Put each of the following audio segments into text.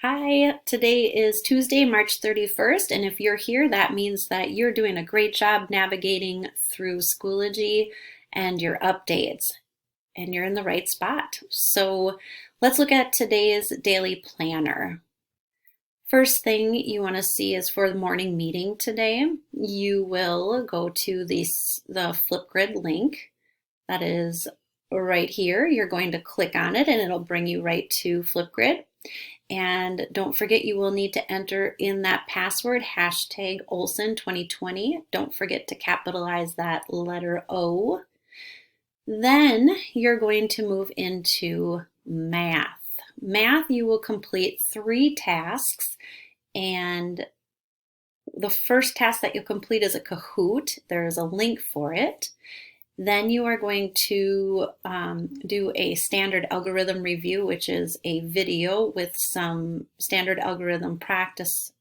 Hi, today is Tuesday, March 31st, and if you're here, that means that you're doing a great job navigating through Schoology and your updates, and you're in the right spot. So let's look at today's daily planner. First thing you want to see is for the morning meeting today, you will go to the Flipgrid link that is right here. You're going to click on it and it'll bring you right to Flipgrid. And don't forget, you will need to enter in that password, hashtag Olson 2020. Don't forget to capitalize that letter O. Then you're going to move into math. Math, you will complete 3 tasks, and the first task that you'll complete is a Kahoot. There is a link for it. Then you are going to do a standard algorithm review, which is a video with some standard algorithm practice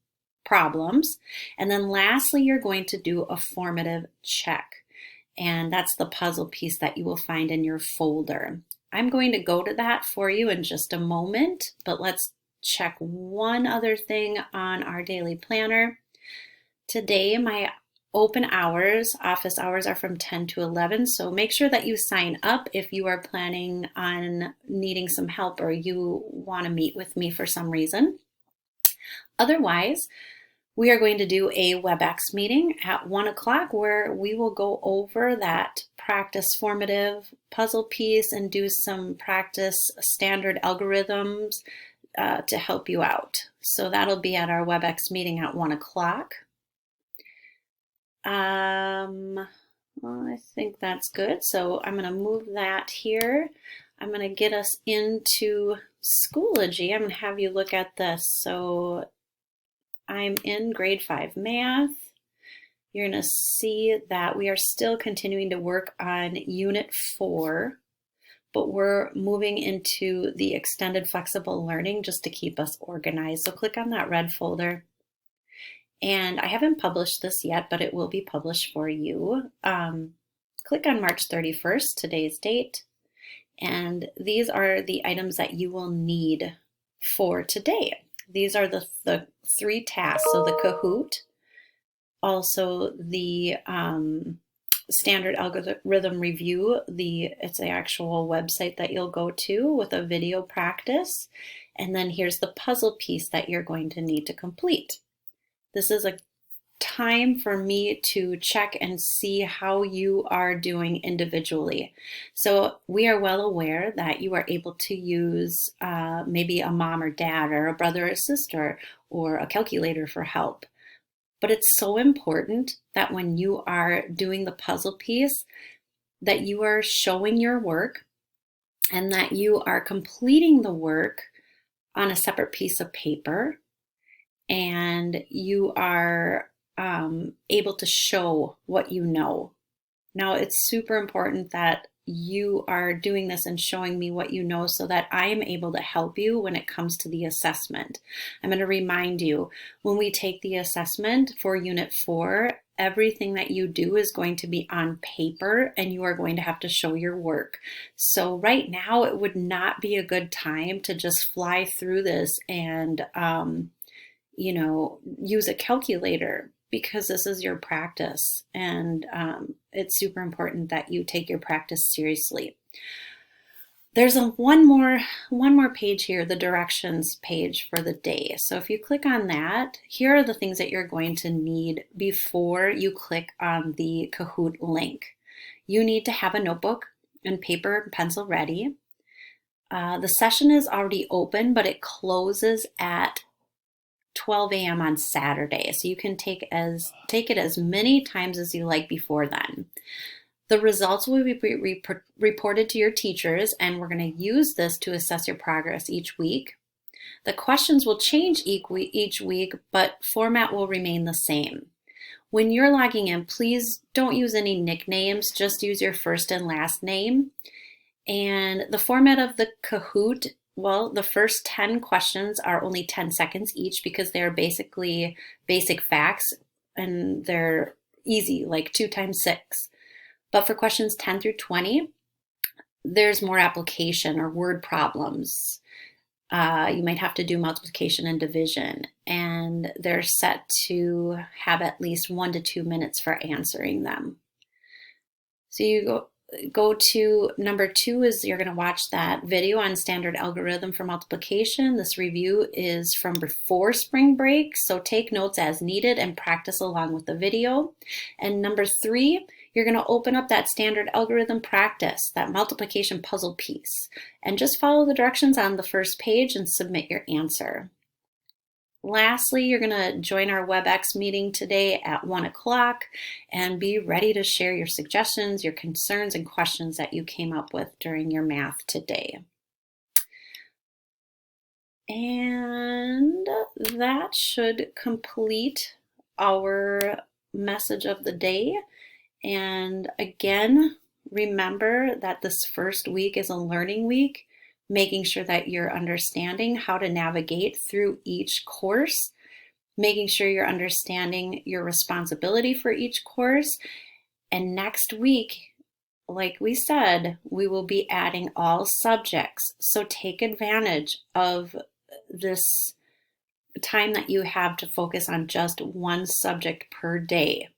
problems. And then lastly, you're going to do a formative check. And that's the puzzle piece that you will find in your folder. I'm going to go to that for you in just a moment, but let's check one other thing on our daily planner. Today, my office hours are from 10 to 11, so make sure that you sign up if you are planning on needing some help or you want to meet with me for some reason. Otherwise, we are going to do a WebEx meeting at 1 o'clock where we will go over that practice formative puzzle piece and do some practice standard algorithms to help you out. So that'll be at our WebEx meeting at 1 o'clock. Well, I think that's good. So I'm going to move that here. I'm going to get us into Schoology. I'm going to have you look at this. So I'm in grade 5 math. You're going to see that we are still continuing to work on unit 4, but we're moving into the extended flexible learning just to keep us organized. So click on that red folder. And I haven't published this yet, but it will be published for you. Click on March 31st, today's date. And these are the items that you will need for today. These are the 3 tasks. So the Kahoot, also the standard algorithm review. It's an actual website that you'll go to with a video practice. And then here's the puzzle piece that you're going to need to complete. This is a time for me to check and see how you are doing individually. So we are well aware that you are able to use maybe a mom or dad or a brother or sister or a calculator for help. But it's so important that when you are doing the puzzle piece, that you are showing your work and that you are completing the work on a separate piece of paper, and you are able to show what you know. Now, it's super important that you are doing this and showing me what you know so that I am able to help you when it comes to the assessment. I'm going to remind you, when we take the assessment for Unit 4, everything that you do is going to be on paper and you are going to have to show your work. So right now, it would not be a good time to just fly through this and use a calculator, because this is your practice, and it's super important that you take your practice seriously. There's one more page here, the directions page for the day. So if you click on that, here are the things that you're going to need before you click on the Kahoot link. You need to have a notebook and paper and pencil ready. The session is already open, but it closes at 12 a.m. on Saturday, so you can take it as many times as you like before then. The results will be reported to your teachers, and we're going to use this to assess your progress each week. The questions will change each week, but format will remain the same. When you're logging in, please don't use any nicknames, just use your first and last name. And the format of the Kahoot, well, the first 10 questions are only 10 seconds each because they're basically basic facts and they're easy, like 2 times 6. But for questions 10 through 20, there's more application or word problems. You might have to do multiplication and division, and they're set to have at least 1 to 2 minutes for answering them. So you go to number 2 is you're going to watch that video on standard algorithm for multiplication. This review is from before spring break, so take notes as needed and practice along with the video. And number 3, you're going to open up that standard algorithm practice, that multiplication puzzle piece, and just follow the directions on the first page and submit your answer. Lastly, you're going to join our WebEx meeting today at 1 o'clock and be ready to share your suggestions, your concerns, and questions that you came up with during your math today. And that should complete our message of the day. And again, remember that this first week is a learning week, making sure that you're understanding how to navigate through each course, making sure you're understanding your responsibility for each course. And next week, like we said, we will be adding all subjects. So take advantage of this time that you have to focus on just one subject per day.